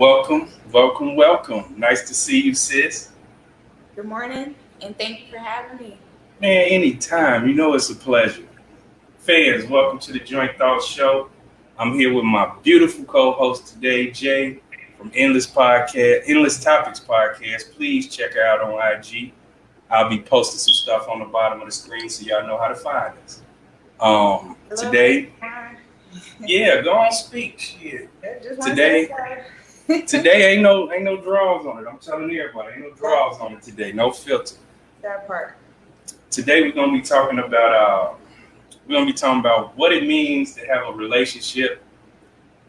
Welcome, welcome, welcome. Nice to see you, sis. Good morning, and thank you for having me. Man, anytime. You know it's a pleasure. Fans, welcome to the Joint Thoughts Show. I'm here with my beautiful co-host today, Jay from Endless Podcast, Endless Topics Podcast. Please check her out on IG. I'll be posting some stuff on the bottom of the screen so y'all know how to find us. Hello, Today, everyone. yeah, go on speak. Shit. Just want to Today, say today ain't no draws on it. I'm telling everybody, ain't no draws on it today. No filter. that part. Today we're gonna be talking about what it means to have a relationship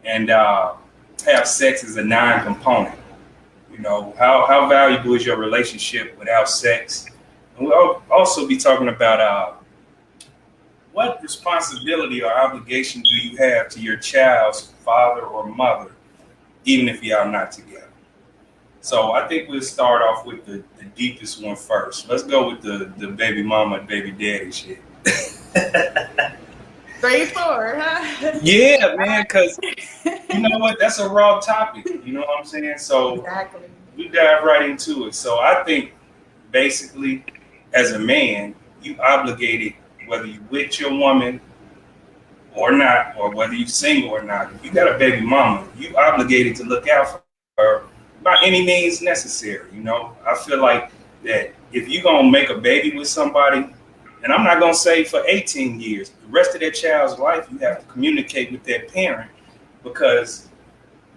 and have sex as a non-component. You know, how valuable is your relationship without sex? And we'll also be talking about what responsibility or obligation do you have to your child's father or mother, even if y'all not together. So I think we'll start off with the deepest one first. Let's go with the baby mama and baby daddy shit. Straightforward, huh? Yeah, man, because you know what? That's a raw topic. You know what I'm saying? So Exactly. we dive right into it. So I think basically, as a man, you obligated, whether you with your woman or not, or whether you single or not, if you got a baby mama, you obligated to look out for her by any means necessary. You know, I feel like that if you're gonna make a baby with somebody, and I'm not gonna say for 18 years, the rest of their child's life, you have to communicate with their parent because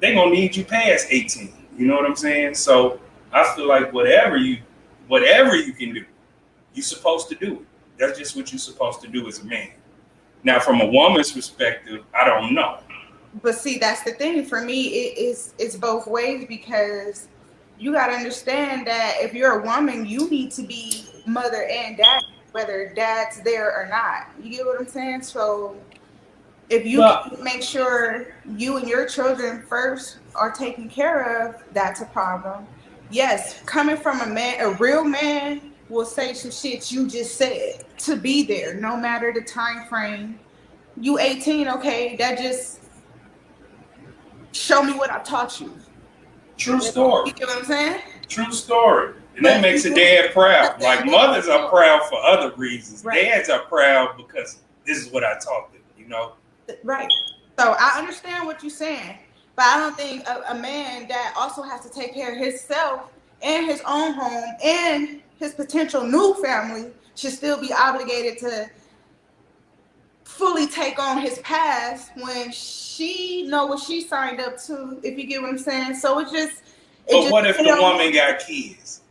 they're gonna need you past 18. You know what I'm saying? So I feel like whatever you can do, you're supposed to do it. That's just what you're supposed to do as a man. Now, from a woman's perspective, I don't know. But see, that's the thing. For me, it's both ways because you got to understand that if you're a woman, you need to be mother and dad, whether dad's there or not. You get what I'm saying? So if you Well, can make sure you and your children first are taken care of, that's a problem. Yes, coming from a man, a real man will say some shit you just said to be there, no matter the time frame. You 18, okay, that just show me what I taught you. true You story. get what I'm saying? True story. And that But makes a dad proud. Like mothers are right, proud for other reasons. Dads are proud because this is what I taught them, you know? right. So I understand what you're saying, but I don't think a man that also has to take care of himself and his own home and his potential new family should still be obligated to fully take on his past when she know what she signed up to, if you get what I'm saying. So it But just what if the you know, woman got kids?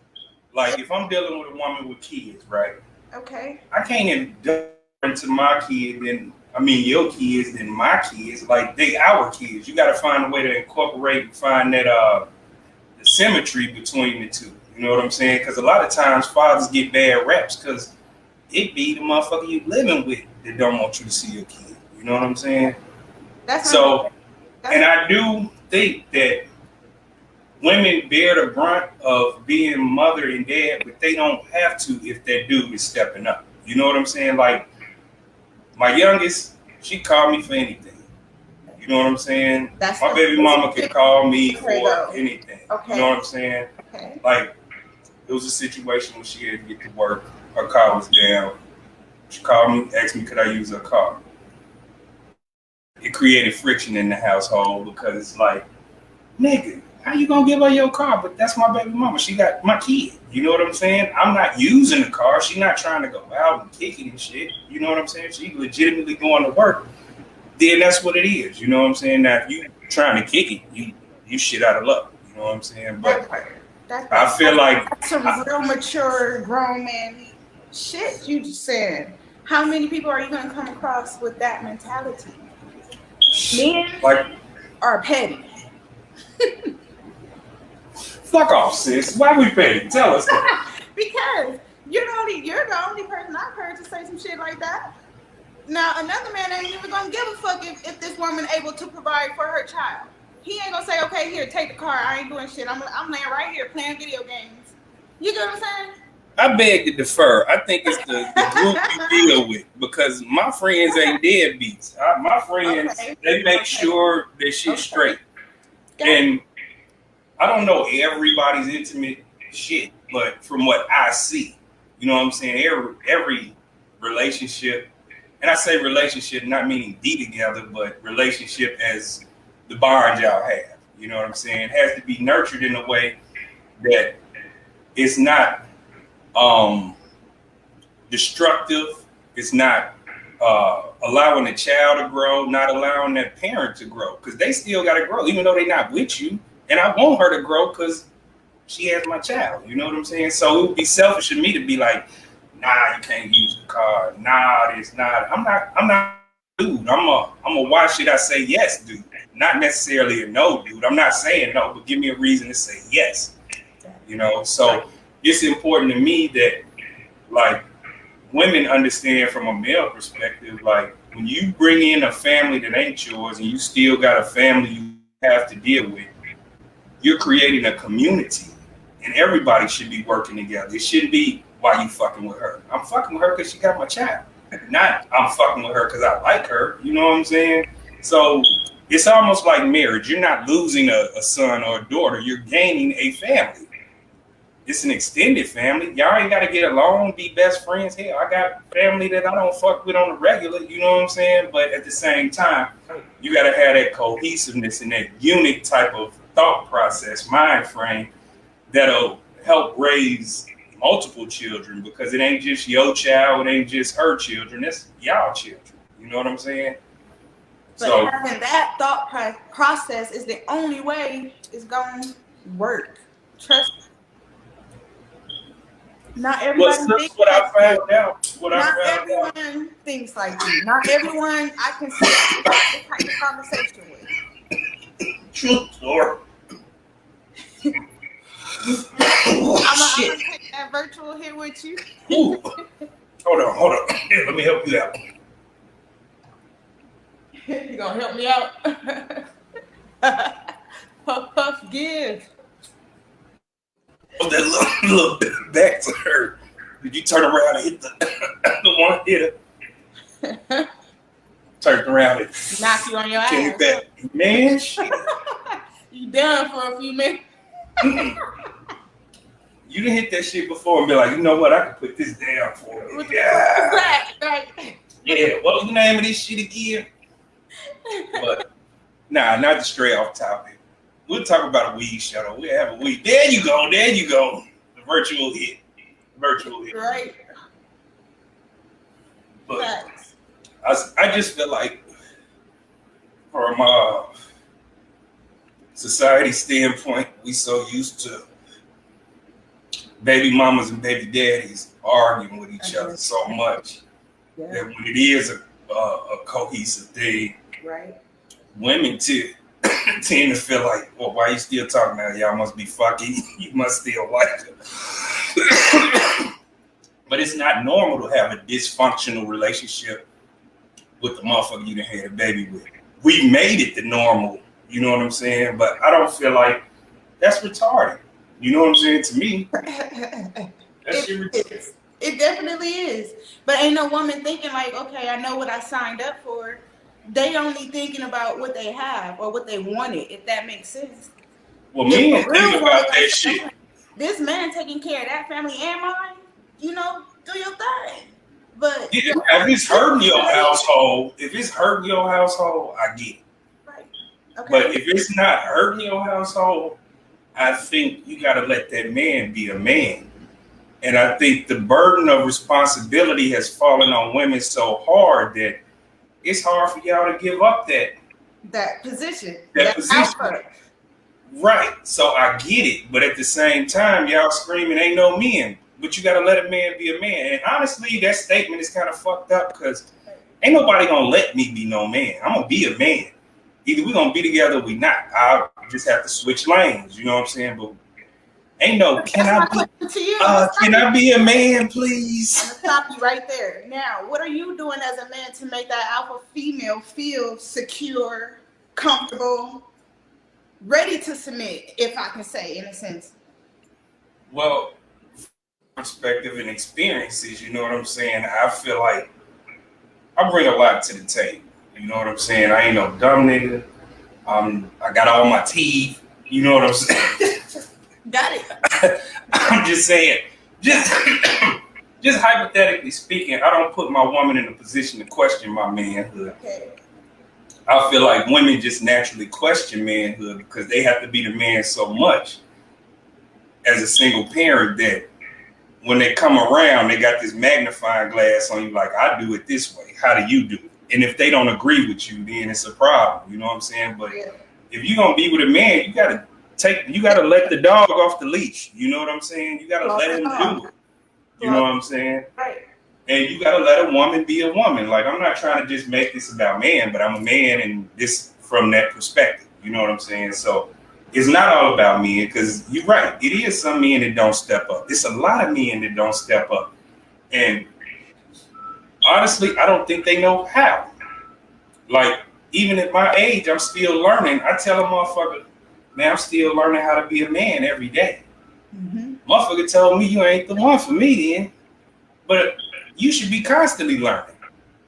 Like if I'm dealing with a woman with kids, right? okay. I can't indulge into my kid than I mean your kids than my kids. Like they our kids. You gotta find a way to incorporate and find that the symmetry between the two. You know what I'm saying? Because a lot of times fathers get bad raps because it be the motherfucker you living with that don't want you to see your kid. You know what I'm saying? That's So, and that's I do think that women bear the brunt of being mother and dad, but they don't have to if that dude is stepping up. You know what I'm saying? Like my youngest, she called me for anything. You know what I'm saying? that's My baby mama can call me okay for though. anything. You Okay. know what I'm saying? Okay. Like it was a situation where she had to get to work. Her car was down. She called me, asked me could I use her car. It created friction in the household because it's like, nigga, how you gonna give her your car? But that's my baby mama. She got my kid. You know what I'm saying? I'm not using the car. She's not trying to go out and kick it and shit. You know what I'm saying? She legitimately going to work. Then that's what it is. You know what I'm saying? Now if you trying to kick it, you shit out of luck. You know what I'm saying? But That part. That I part. feel like That's some real mature grown man shit you just said. How many people are you gonna come across with that mentality? Men like are petty. fuck off, sis. Why we paying? Tell us that. Because you're the only person I've heard to say some shit like that. Now another man ain't even gonna give a fuck if this woman able to provide for her child. He ain't gonna say, okay, here, take the car. I ain't doing shit. I'm laying right here playing video games. You get what I'm I beg to defer. I think it's the group you deal with because my friends ain't deadbeats. My saying? friends, Okay. they make Okay. sure that shit's Okay. straight. Got And I don't know everybody's intimate shit, but from what I see, you know what I'm saying? Every relationship, and I say relationship not meaning be together, but relationship as the bond y'all have. You know what I'm saying? It has to be nurtured in a way that it's not destructive. It's not allowing the child to grow, not allowing that parent to grow, because they still got to grow, even though they're not with you. And I want her to grow because she has my child. You know what I'm saying? So it would be selfish of me to be like, nah, you can't use the car. Nah, it's not. I'm not, dude. I'm a why should I say yes, dude? Not necessarily a no, dude. I'm not saying no, but give me a reason to say yes. You know, so it's important to me that, like, women understand from a male perspective, like, when you bring in a family that ain't yours and you still got a family you have to deal with, you're creating a community, and everybody should be working together. It shouldn't be, why you fucking with her? I'm fucking with her because she got my child. Not I'm fucking with her because I like her. You know what I'm saying? So it's almost like marriage. You're not losing a son or a daughter. You're gaining a family. It's an extended family. Y'all ain't got to get along, be best friends. Hell, I got family that I don't fuck with on the regular. You know what I'm saying? But at the same time, you got to have that cohesiveness and that unit type of thought process, mind frame, that'll help raise multiple children, because it ain't just your child, it ain't just her children, it's y'all children. You know what I'm saying? But So having that thought process is the only way it's going to work. Trust me. Not everybody thinks what I like found out. Not everyone thinks like you. Not everyone I can sit and have this type of conversation with. True story. I'm gonna take that virtual hit with you. Ooh. Hold on. Here, let me help you out. You gonna help me out? Puff, give. Oh, that little bit back to her. Did you turn around and hit the one hitter? Turned around and knock you on your came ass. back. Man, shit. You done for a few minutes. You done hit that shit before and be like, you know what? I can put this down for you. Yeah. Right. Yeah. What was the name of this shit again? But nah, not to stray off topic. We'll talk about a weed shuttle. We'll have a weed. There you go. The virtual hit. Right. But I just feel like, from a society standpoint, we so used to baby mamas and baby daddies arguing with each other so much that when it is a cohesive thing, right, women tend to feel like, well, why you still talking now? Y'all must be fucking. You must still like her. But it's not normal to have a dysfunctional relationship with the motherfucker you done had a baby with. We made it the normal, you know what I'm saying? But I don't feel like that's retarded. You know what I'm saying? To me, it definitely is. But ain't no woman thinking like, okay, I know what I signed up for. They only thinking about what they have or what they wanted, if that makes sense. Well, men think about that shit. This man taking care of that family and mine, you know, do your thing. But yeah, if it's hurting your household, I get it. Right. Okay. But if it's not hurting your household, I think you got to let that man be a man. And I think the burden of responsibility has fallen on women so hard that it's hard for y'all to give up that position. Alpha. Right. So I get it. But at the same time, y'all screaming, ain't no men. But you got to let a man be a man. And honestly, that statement is kind of fucked up, because ain't nobody going to let me be no man. I'm going to be a man. Either we're going to be together or we not. I'll just have to switch lanes. You know what I'm saying? But ain't no, can I be a man, please? I'm going to stop you right there. Now, what are you doing as a man to make that alpha female feel secure, comfortable, ready to submit, if I can say, in a sense? Well, perspective and experiences, you know what I'm saying? I feel like I bring a lot to the table. You know what I'm saying? I ain't no dumb nigga. I got all my teeth. You know what I'm saying? Got it. I'm just saying, just hypothetically speaking, I don't put my woman in a position to question my manhood. Okay. I feel like women just naturally question manhood because they have to be the man so much as a single parent that when they come around, they got this magnifying glass on you, like, I do it this way. How do you do it? And if they don't agree with you, then it's a problem. You know what I'm saying? But if you're gonna be with a man, you gotta let the dog off the leash. You know what I'm saying? You gotta let him do it. You know what I'm saying? Right. And you gotta let a woman be a woman. Like, I'm not trying to just make this about man, but I'm a man, and this from that perspective. You know what I'm saying? So it's not all about men, because you're right. It is some men that don't step up. It's a lot of men that don't step up. And honestly, I don't think they know how. Like, even at my age, I'm still learning. I tell a motherfucker, man, I'm still learning how to be a man every day. Mm-hmm. Motherfucker told me you ain't the one for me then. But you should be constantly learning.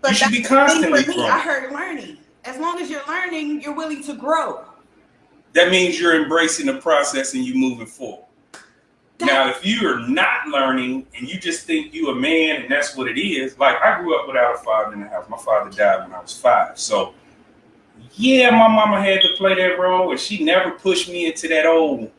But you should be constantly growing. I heard learning. As long as you're learning, you're willing to grow. That means you're embracing the process and you moving forward. Now, if you're not learning and you just think you a man and that's what it is, like, I grew up without a father in the house. My father died when I was 5. So, yeah, my mama had to play that role, and she never pushed me into that old,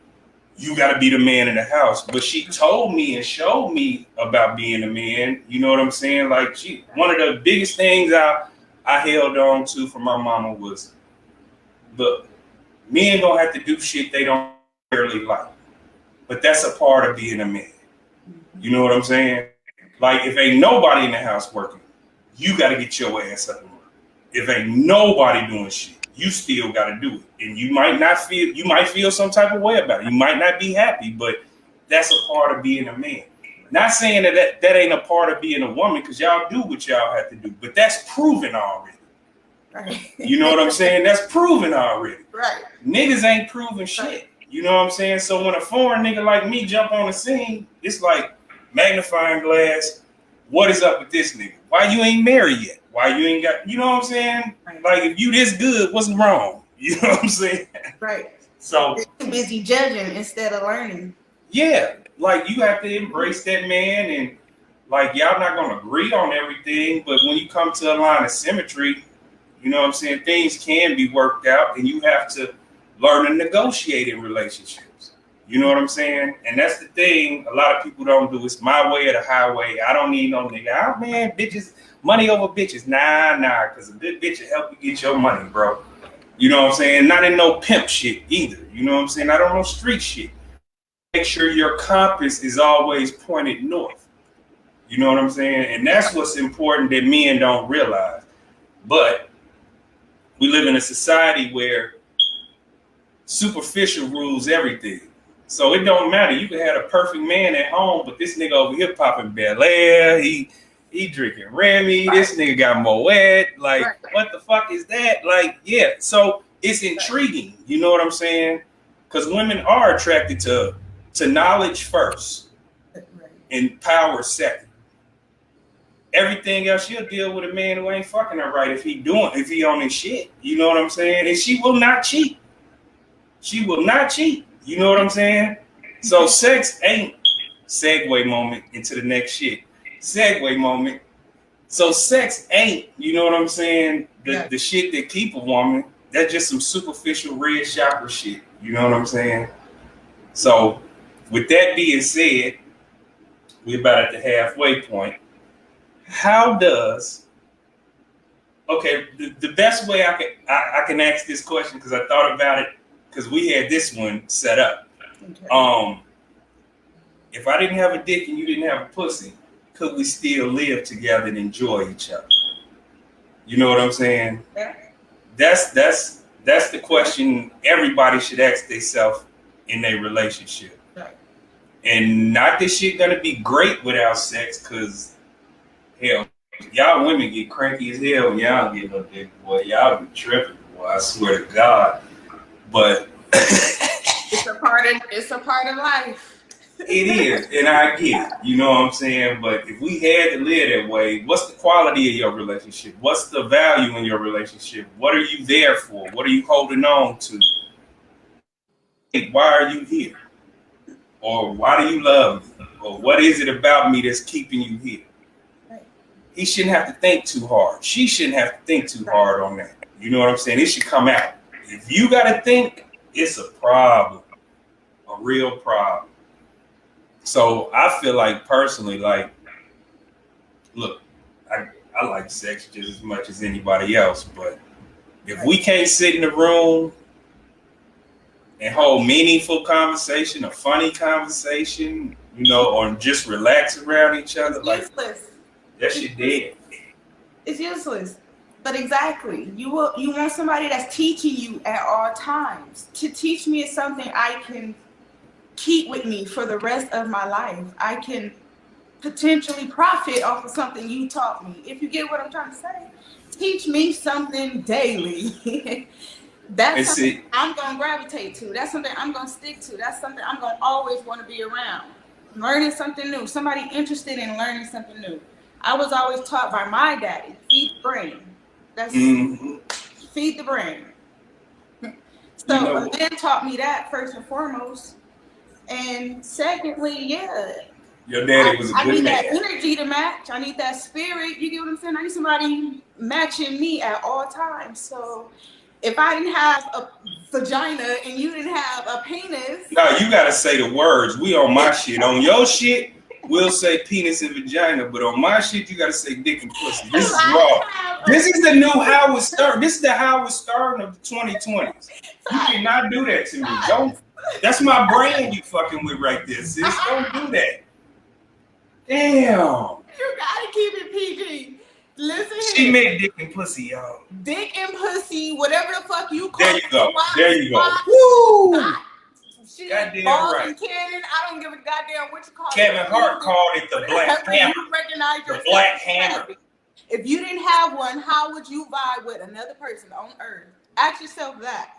you got to be the man in the house. But she told me and showed me about being a man. You know what I'm saying? Like, one of the biggest things I held on to from my mama was, look, men don't have to do shit they don't really like. But that's a part of being a man. You know what I'm saying? Like, if ain't nobody in the house working, you got to get your ass up and work. If ain't nobody doing shit, you still got to do it. And you might feel some type of way about it. You might not be happy, but that's a part of being a man. Not saying that ain't a part of being a woman, because y'all do what y'all have to do, but that's proven already. Right. You know what I'm saying? That's proven already. Right. Niggas ain't proven shit. Right. You know what I'm saying? So when a foreign nigga like me jump on the scene, it's like magnifying glass. What is up with this nigga? Why you ain't married yet? Why you ain't got, you know what I'm saying? Right. Like, if you this good, what's wrong? You know what I'm saying? Right. So you're too busy judging instead of learning. Yeah. Like, you have to embrace that man, and like, y'all not gonna agree on everything, but when you come to a line of symmetry, you know what I'm saying, things can be worked out, and you have to learn to negotiate in relationships. You know what I'm saying? And that's the thing a lot of people don't do. It's my way or the highway. I don't need no nigga. Oh, man, bitches, money over bitches. Nah, because a good bitch will help you get your money, bro. You know what I'm saying? Not in no pimp shit either. You know what I'm saying? Not on no street shit. Make sure your compass is always pointed north. You know what I'm saying? And that's what's important that men don't realize. But we live in a society where superficial rules everything. So it don't matter. You can have a perfect man at home, but this nigga over here popping Bel Air, he drinking Remy, right. This nigga got Moet. Like, right. What the fuck is that? Like, yeah. So it's intriguing. You know what I'm saying? Because women are attracted to knowledge first, right. And power second. Everything else, she'll deal with a man who ain't fucking her right if he on his shit. You know what I'm saying? And she will not cheat. She will not cheat. You know what I'm saying? So sex ain't segue moment into the next shit. Segue moment. So sex ain't, you know what I'm saying? The shit that keep a woman. That's just some superficial red chakra shit. You know what I'm saying? So with that being said, we're about at the halfway point. How does the best way I can ask this question, because I thought about it, because we had this one set up. Okay. If I didn't have a dick and you didn't have a pussy, could we still live together and enjoy each other? You know what I'm saying? Yeah. That's the question everybody should ask themselves in their relationship. Right. And not this shit gonna be great without sex, because hell, y'all women get cranky as hell when y'all get no dick, boy. Y'all be tripping, boy. I swear to God. But it's a part of life. It is, and I get it. You know what I'm saying? But if we had to live that way, what's the quality of your relationship? What's the value in your relationship? What are you there for? What are you holding on to? Hey, why are you here? Or why do you love me? Or what is it about me that's keeping you here? Right. He shouldn't have to think too hard. She shouldn't have to think too hard on that. You know what I'm saying? It should come out. If you got to think, it's a problem, a real problem. So I feel like personally, like, look, I like sex just as much as anybody else, but if we can't sit in the room and hold meaningful conversation, a funny conversation, you know, or just relax around each other, It's like useless. that shit dead. It's useless. But exactly, you want somebody that's teaching you at all times. To teach me is something I can keep with me for the rest of my life. I can potentially profit off of something you taught me. If you get what I'm trying to say, teach me something daily. That's It's something it. I'm gonna gravitate to. That's something I'm gonna stick to. That's something I'm gonna always want to be around. Learning something new. Somebody interested in learning something new. I was always taught by my daddy, feed the brain. That's feed the brain. So You know a what? man taught me that first and foremost. And secondly, yeah, Your daddy was a I good need that man. energy to match. I need that spirit. You get what I'm saying? I need somebody matching me at all times. So if I didn't have a vagina and you didn't have a penis, No, you gotta say the words. We on my shit. On your shit, we'll say penis and vagina, but on my shit, you gotta say dick and pussy. This is raw. This is the new Howard Stern. This is the Howard Stern of the 2020s. You cannot do that to me. Don't. That's my brand you fucking with right there, sis. Don't do that. Damn. You gotta keep it PG. Listen She here. made dick and pussy, y'all. Dick and pussy, whatever the fuck you call There it. you go. There you go. Spot, Woo! shit, Goddamn balls right. and cannon. I don't give a goddamn what you call it. Kevin Hart called it the Black Whatever Hammer. you recognize The yourself Black as Hammer. having. If you didn't have one, how would you vibe with another person on earth? Ask yourself that.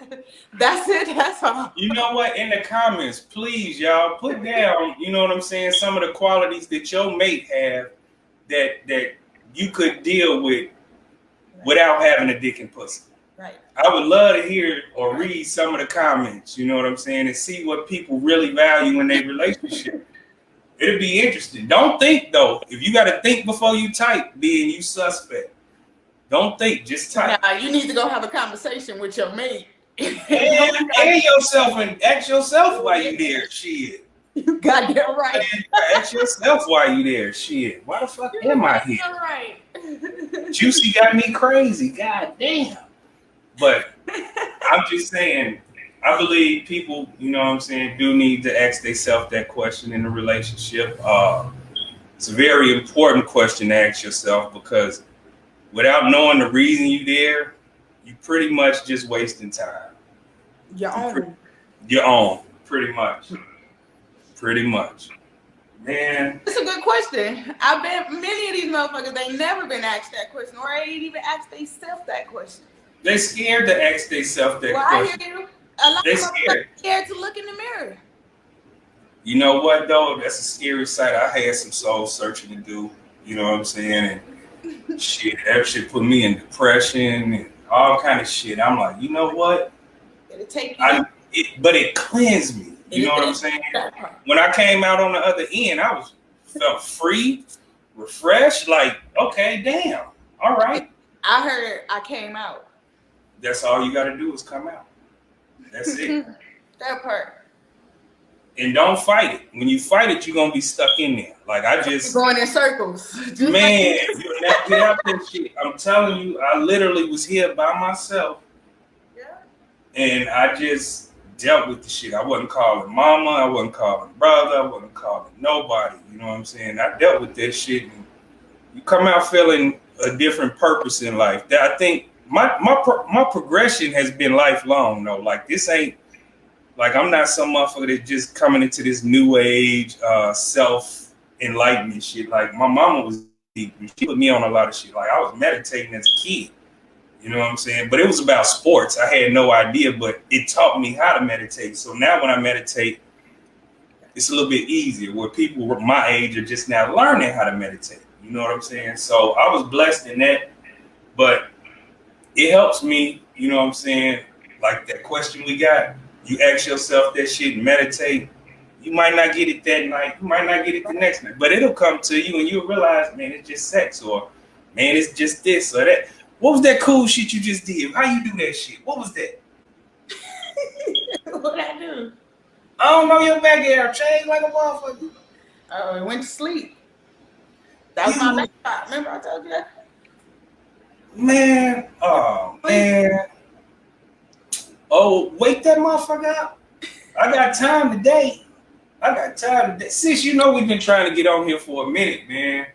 That's it. That's all. You know what? In the comments, please, y'all, put down, you know what I'm saying, some of the qualities that your mate have that you could deal with without having a dick and pussy. Right. I would love to hear or read some of the comments, you know what I'm saying, and see what people really value in their relationship. It'll be interesting. Don't think, though. If you got to think before you type, then you suspect. Don't think, just type. Now, you need to go have a conversation with your mate. And yourself and ask yourself why you there. Shit. You got that right. Ask yourself why you there. Shit. Why the fuck am I here? All right. Juicy got me crazy. God damn. But I'm just saying, I believe people, you know what I'm saying, do need to ask themselves that question in a relationship. It's a very important question to ask yourself because without knowing the reason you there, you pretty much just wasting time. Your own. Your own, pretty much. Pretty much. Man. It's a good question. I bet many of these motherfuckers, they never been asked that question or they ain't even asked themselves that question. They scared to ask themselves that Well, question. I hear you. A lot They of motherfuckers scared to look in the mirror. You know what, though? That's a scary sight. I had some soul searching to do. You know what I'm saying? And shit, that shit put me in depression and all kind of shit. I'm like, you know what? It'll take you. But it cleansed me. You know what I'm saying? When I came out on the other end, I felt free, refreshed. Like, okay, damn, all right. I heard I came out. That's all you got to do is come out. That's it. That part. And don't fight it. When you fight it, you're gonna be stuck in there. Like I just going in circles. Man, you'll never get out that shit. I'm telling you, I literally was here by myself. Yeah. And I just dealt with the shit. I wasn't calling mama, I wasn't calling brother, I wasn't calling nobody. You know what I'm saying? I dealt with that shit and you come out feeling a different purpose in life. That I think my progression has been lifelong though. Like this ain't like I'm not some motherfucker that's just coming into this new age self-enlightenment shit. Like my mama was deep. She put me on a lot of shit. Like I was meditating as a kid. You know what I'm saying? But it was about sports. I had no idea, but it taught me how to meditate. So now when I meditate, it's a little bit easier where people my age are just now learning how to meditate. You know what I'm saying? So I was blessed in that, but it helps me, you know what I'm saying? Like that question we got, you ask yourself that shit and meditate, you might not get it that night, you might not get it the next night, but it'll come to you and you'll realize, man, it's just sex, or man, it's just this or that. What was that cool shit you just did? How you do that shit? What was that? What'd I do? I don't know, your back hair changed like a motherfucker. Oh, I went to sleep. That was my laptop. Remember I told you that? Man, oh man. Oh, wake that motherfucker up. I got time today. Sis, you know we've been trying to get on here for a minute, man.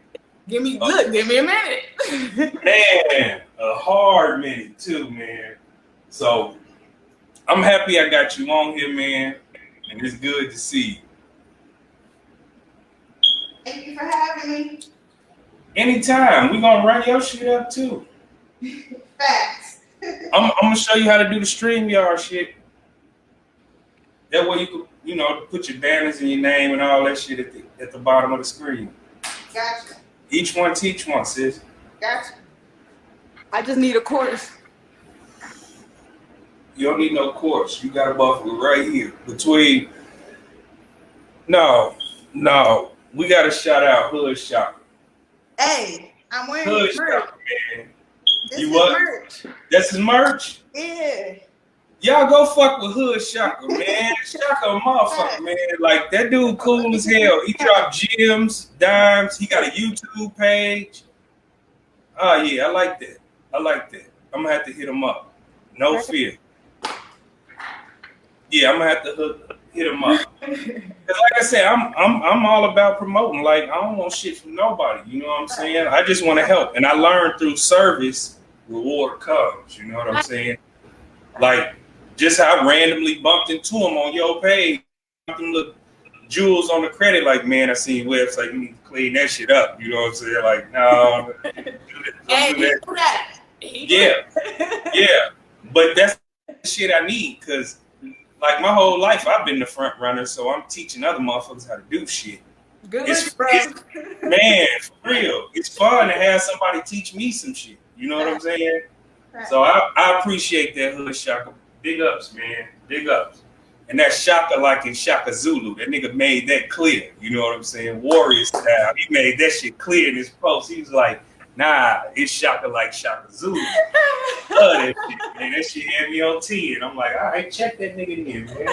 Give me a minute. Man, a hard minute too, man. So I'm happy I got you on here, man. And it's good to see you. Thank you for having me. Anytime. We're gonna run your shit up too. Facts. I'm gonna show you how to do the StreamYard shit. That way you can, you know, put your banners and your name and all that shit at the bottom of the screen. Gotcha. Each one teach one, sis. Gotcha. I just need a course. You don't need no course. You got a buffer right here between. No. We got to shout out Hood Shopper. Hey, I'm wearing Hood his merch. Shopper, man. This You is what? merch. That's his merch? Yeah. Y'all go fuck with Hood Shaka, man. Shaka a motherfucker, man. Like, that dude cool as hell. He dropped gems, dimes. He got a YouTube page. Oh, yeah, I like that. I'm going to have to hit him up. No fear. Yeah, I'm going to have to hit him up. Because like I said, I'm all about promoting. Like, I don't want shit from nobody. You know what I'm saying? I just want to help. And I learned through service, reward comes. You know what I'm saying? Like, just how I randomly bumped into him on your page. Them little jewels on the credit, like, man, I seen your website. You need to clean that shit up. You know what I'm saying? Like, no. And he do that. Yeah. But that's the shit I need, because, like, my whole life I've been the front runner, so I'm teaching other motherfuckers how to do shit. Good, bro. Man, for real. It's fun to have somebody teach me some shit. You know what I'm saying? Right. So I appreciate that, Hood Shaka. Big ups, man. Big ups. And that Shaka like in Shaka Zulu. That nigga made that clear. You know what I'm saying? Warrior style. He made that shit clear in his post. He was like, nah, it's Shaka like Shaka Zulu. Love that shit, man. That shit had me on 10. And I'm like, all right, check that nigga in, man.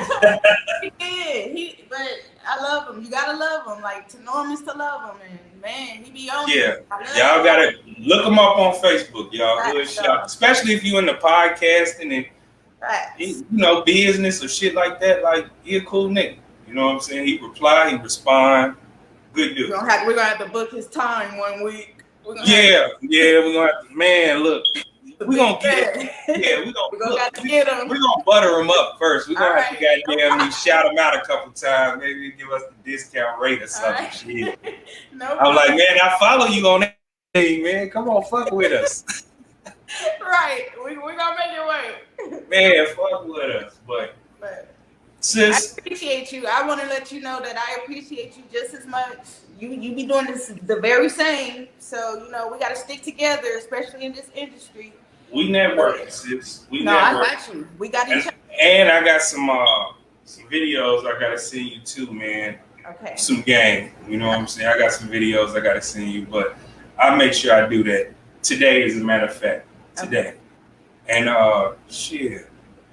But I love him. You gotta love him. Like, to know him is to love him. And man, he be on. Yeah, y'all gotta look him up on Facebook, y'all. Hood Shaka. Especially if you in the podcasting and you know, business or shit like that. Like, he a cool nigga. You know what I'm saying? He reply, he respond. Good dude. We're gonna have to book his time one week. We're gonna have to, man, look. We're gonna get him. Yeah, we're gonna get him. We're gonna butter him up first. We're gonna have to goddamn shout him out a couple times. Maybe give us the discount rate or something. Shit. I'm like, man, I follow you on that thing, man. Come on, fuck with us. Right. We're gonna make it work. Man, fuck with us. But sis, I appreciate you. I want to let you know that I appreciate you just as much. You be doing this the very same. So, you know, we gotta stick together, especially in this industry. We networking, sis. I got you. We got each other. And I got some videos I gotta send you too, man. Okay. Some game. You know what I'm saying? I got some videos I gotta send you, but I'll make sure I do that today, as a matter of fact. Today. Okay. And shit.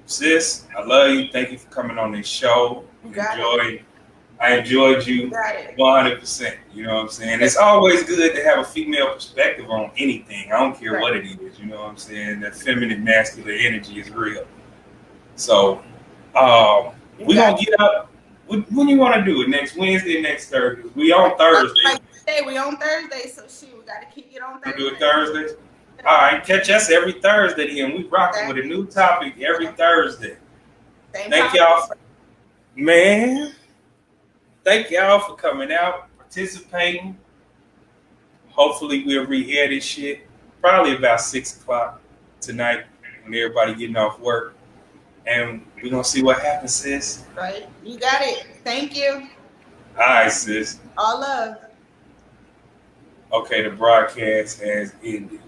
Sis, I love you. Thank you for coming on this show. I enjoyed you 100%. You know what I'm saying? It's always good to have a female perspective on anything. I don't care what it is. You know what I'm saying? That feminine, masculine energy is real. So, we're going to get up. When you want to do it? Next Wednesday, next Thursday? We on Thursday. We on Thursday, so shoot, we got to keep it on Thursday. Do it Thursday? All right, catch us every Thursday, and we rocking with a new topic every Thursday. Thank y'all, man. Thank y'all for coming out, participating. Hopefully, we'll re-air this shit probably about 6 o'clock tonight when everybody getting off work, and we're gonna see what happens, sis. Right, you got it. Thank you. All right, sis. All love. Okay, the broadcast has ended.